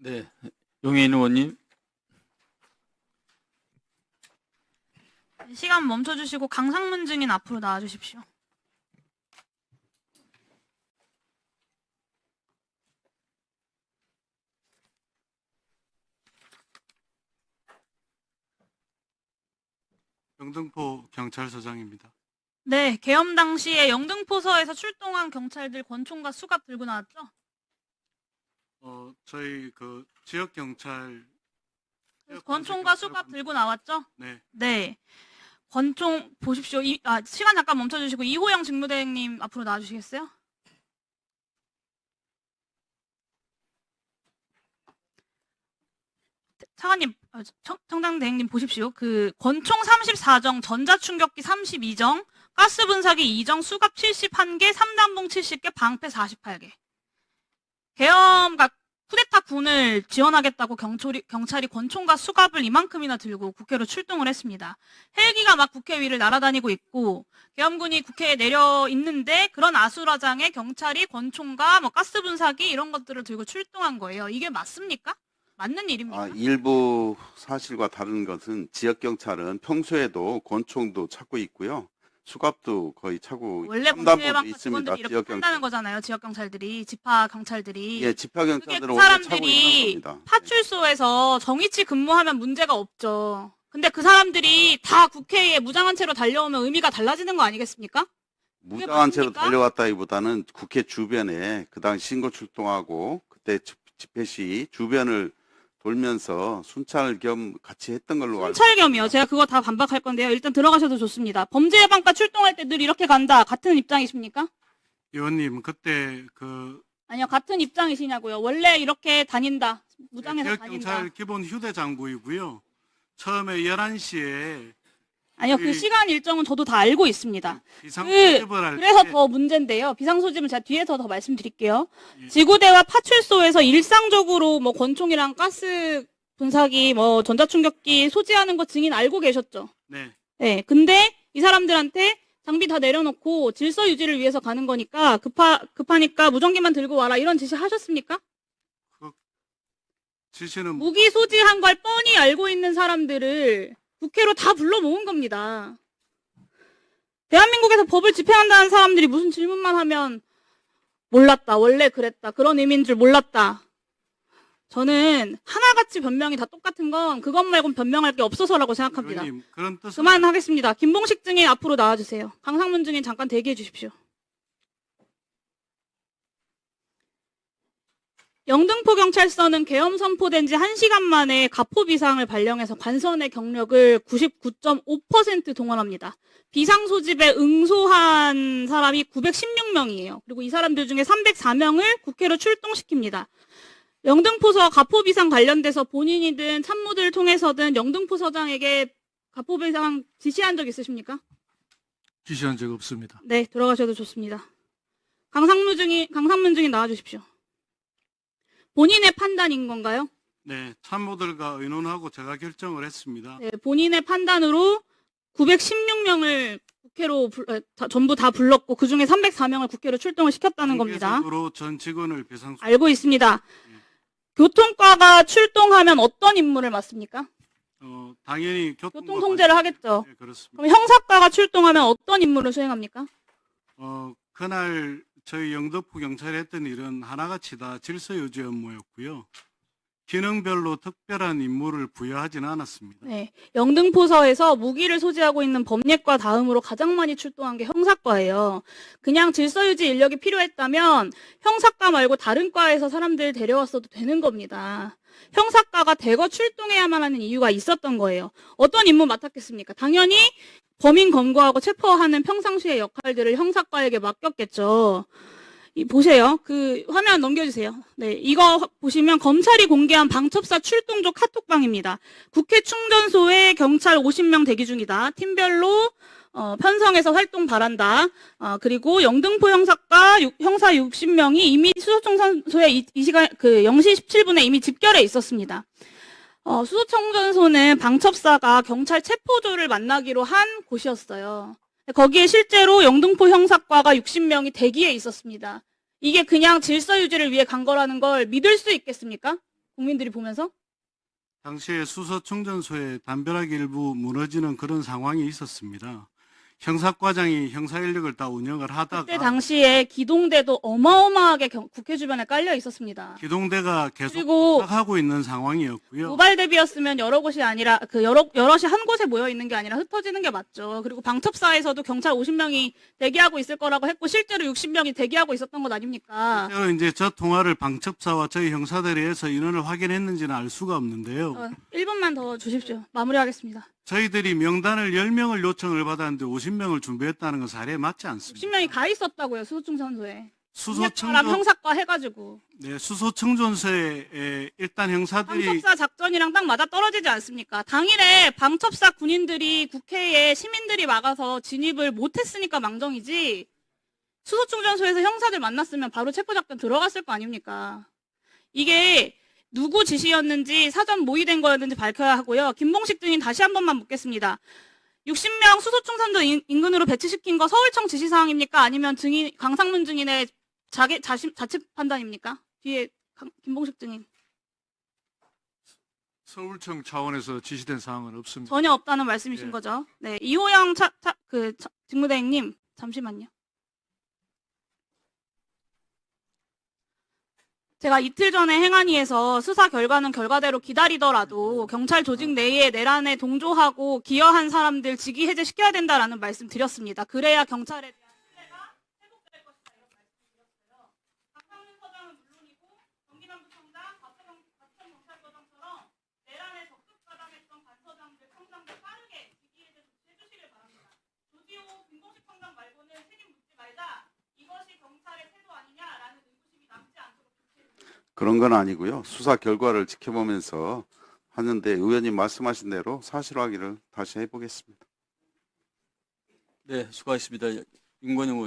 네, 용해인 의원님. 시간 멈춰주시고 강상문 증인 앞으로 나와주십시오. 영등포 경찰서장입니다. 네, 계엄 당시에 영등포서에서 출동한 경찰들 권총과 수갑 들고 나왔죠? 저희 그 지역 경찰 권총과 수갑 들고 나왔죠? 네, 네. 권총 보십시오. 시간 잠깐 멈춰주시고 이호영 직무대행님 앞으로 나와주시겠어요? 차관님, 청장대행님 보십시오. 그 권총 34정, 전자충격기 32정, 가스 분사기 2정, 수갑 71개, 3단봉 70개, 방패 48개. 계엄과 쿠데타 군을 지원하겠다고 경찰이 권총과 수갑을 이만큼이나 들고 국회로 출동을 했습니다. 헬기가 막 국회 위를 날아다니고 있고 계엄군이 국회에 내려 있는데 그런 아수라장에 경찰이 권총과 뭐 가스 분사기 이런 것들을 들고 출동한 거예요. 이게 맞습니까? 맞는 일입니까? 일부 사실과 다른 것은 지역 경찰은 평소에도 권총도 찾고 있고요. 수갑도 거의 차고 원래 첨단보도 범죄방파 있습니다. 직원들이 이렇게 지역 한다는 경찰. 거잖아요. 지역 경찰들이, 지파 경찰들이. 예, 지파 그게 경찰들은 그 원래 차고 사람들이 있는 겁니다. 파출소에서 정위치 근무하면 문제가 없죠. 근데 그 사람들이 다 국회에 무장한 채로 달려오면 의미가 달라지는 거 아니겠습니까? 무장한 채로 맞습니까? 달려왔다기보다는 국회 주변에 그 당시 신고 출동하고 그때 집회 시 주변을 돌면서 순찰 겸 같이 했던 걸로 알고 순찰겸이요. 제가 그거 다 반박할 건데요. 일단 들어가셔도 좋습니다. 범죄 예방과 출동할 때 늘 이렇게 간다. 같은 입장이십니까? 의원님 그때 그 아니요. 같은 입장이시냐고요. 원래 이렇게 다닌다. 무장해서 지역 다닌다. 경찰 기본 휴대 장구이고요. 처음에 11시에 아니요. 그 시간 일정은 저도 다 알고 있습니다. 비상 소집을 할 그래서 때 더 문제인데요. 비상소집은 제가 뒤에서 더 말씀드릴게요. 예. 지구대와 파출소에서 일상적으로 뭐 권총이랑 가스 분사기, 뭐 전자충격기 소지하는 거 증인 알고 계셨죠? 네, 네. 근데 이 사람들한테 장비 다 내려놓고 질서 유지를 위해서 가는 거니까 급하니까 무전기만 들고 와라 이런 지시 하셨습니까? 지시는 무기 소지한 걸 뻔히 알고 있는 사람들을 국회로 다 불러 모은 겁니다. 대한민국에서 법을 집행한다는 사람들이 무슨 질문만 하면 몰랐다, 원래 그랬다, 그런 의미인 줄 몰랐다. 저는 하나같이 변명이 다 똑같은 건 그것 말고는 변명할 게 없어서라고 생각합니다. 의원님 그런 뜻은 그만하겠습니다. 김봉식 증인 앞으로 나와주세요. 강상문 증인 잠깐 대기해 주십시오. 영등포경찰서는 계엄 선포된 지 1시간 만에 가포 비상을 발령해서 관선의 경력을 99.5% 동원합니다. 비상 소집에 응소한 사람이 916명이에요. 그리고 이 사람들 중에 304명을 국회로 출동시킵니다. 영등포서 가포 비상 관련돼서 본인이든 참모들을 통해서든 영등포 서장에게 가포 비상 지시한 적 있으십니까? 지시한 적 없습니다. 네, 들어가셔도 좋습니다. 강상문 증인 나와주십시오. 본인의 판단인 건가요? 네, 참모들과 의논하고 제가 결정을 했습니다. 네, 본인의 판단으로 916명을 국회로 전부 다 불렀고 그 중에 304명을 국회로 출동을 시켰다는 겁니다. 단계적으로 전 직원을 비상 알고 있습니다. 교통과가 출동하면 어떤 임무를 맡습니까? 당연히 교통 통제를 하겠죠. 네, 그렇습니다. 그럼 형사과가 출동하면 어떤 임무를 수행합니까? 그날 저희 영등포 경찰이 했던 일은 하나같이 다 질서 유지 업무였고요. 기능별로 특별한 임무를 부여하지는 않았습니다. 네, 영등포서에서 무기를 소지하고 있는 범예과 다음으로 가장 많이 출동한 게 형사과예요. 그냥 질서유지 인력이 필요했다면 형사과 말고 다른 과에서 사람들 데려왔어도 되는 겁니다. 형사과가 대거 출동해야만 하는 이유가 있었던 거예요. 어떤 임무 맡았겠습니까? 당연히 범인 검거하고 체포하는 평상시의 역할들을 형사과에게 맡겼겠죠. 보세요. 그 화면 넘겨주세요. 네, 이거 보시면 검찰이 공개한 방첩사 출동조 카톡방입니다. 국회 충전소에 경찰 50명 대기 중이다. 팀별로 편성해서 활동 바란다. 그리고 영등포 형사과 형사 60명이 이미 수소청산소에 이 시간 그 0시 17분에 이미 집결해 있었습니다. 수소청전소는 방첩사가 경찰 체포조를 만나기로 한 곳이었어요. 거기에 실제로 영등포 형사과가 60명이 대기에 있었습니다. 이게 그냥 질서 유지를 위해 간 거라는 걸 믿을 수 있겠습니까? 국민들이 보면서? 당시에 수소 충전소에 담벼락 일부 무너지는 그런 상황이 있었습니다. 형사과장이 형사 인력을 다 운영을 그때 하다가 당시에 기동대도 어마어마하게 국회 주변에 깔려 있었습니다. 기동대가 계속 그리고 하고 있는 상황이었고요. 모발 대비였으면 여러 곳이 아니라 여럿이 한 곳에 모여 있는 게 아니라 흩어지는 게 맞죠. 그리고 방첩사에서도 경찰 50명이 대기하고 있을 거라고 했고 실제로 60명이 대기하고 있었던 것 아닙니까? 실제로 이제 저 통화를 방첩사와 저희 형사들이 해서 인원을 확인했는지는 알 수가 없는데요. 1분만 더 주십시오. 마무리하겠습니다. 저희들이 명단을 10명을 요청을 받았는데 50명을 준비했다는 건 사례에 맞지 않습니다. 60명이 가 있었다고요. 수소충전소에. 수소 사람 청전 형사과 해가지고. 네, 수소 청전소에 일단 형사들이 방첩사 작전이랑 딱 맞아 떨어지지 않습니까? 당일에 방첩사 군인들이 국회에 시민들이 막아서 진입을 못했으니까 망정이지. 수소충전소에서 형사들 만났으면 바로 체포작전 들어갔을 거 아닙니까? 이게 누구 지시였는지 사전 모의된 거였는지 밝혀야 하고요. 김봉식 증인 다시 한 번만 묻겠습니다. 60명 수소충전소 인근으로 배치시킨 거 서울청 지시사항입니까? 아니면 강상문 증인의 자체 판단입니까? 뒤에 김봉식 증인. 서울청 차원에서 지시된 사항은 없습니다. 전혀 없다는 말씀이신 예. 거죠? 네, 이호영 직무대행님 잠시만요. 제가 이틀 전에 행안위에서 수사 결과는 결과대로 기다리더라도 경찰 조직 내에 내란에 동조하고 기여한 사람들 직위 해제시켜야 된다라는 말씀 드렸습니다. 그래야 경찰에 대한 신뢰가 회복될 것이다 이런 말씀 드렸어요. 박상민 서장은 물론이고 경기남부청장, 과천경찰서장처럼 내란에 적극 가담했던 관서장들, 청장들 빠르게 직위 해제 조치해 주시길 바랍니다. 조지호 김봉식 청장 말고는 책임 묻지 말자. 이것이 경찰의 태도 아니냐라는 의구심이 남지 않도록 그런 건 아니고요. 수사 결과를 지켜보면서 하는데 의원님 말씀하신 대로 사실 확인을 다시 해보겠습니다. 네, 수고하셨습니다. 윤건영 의원.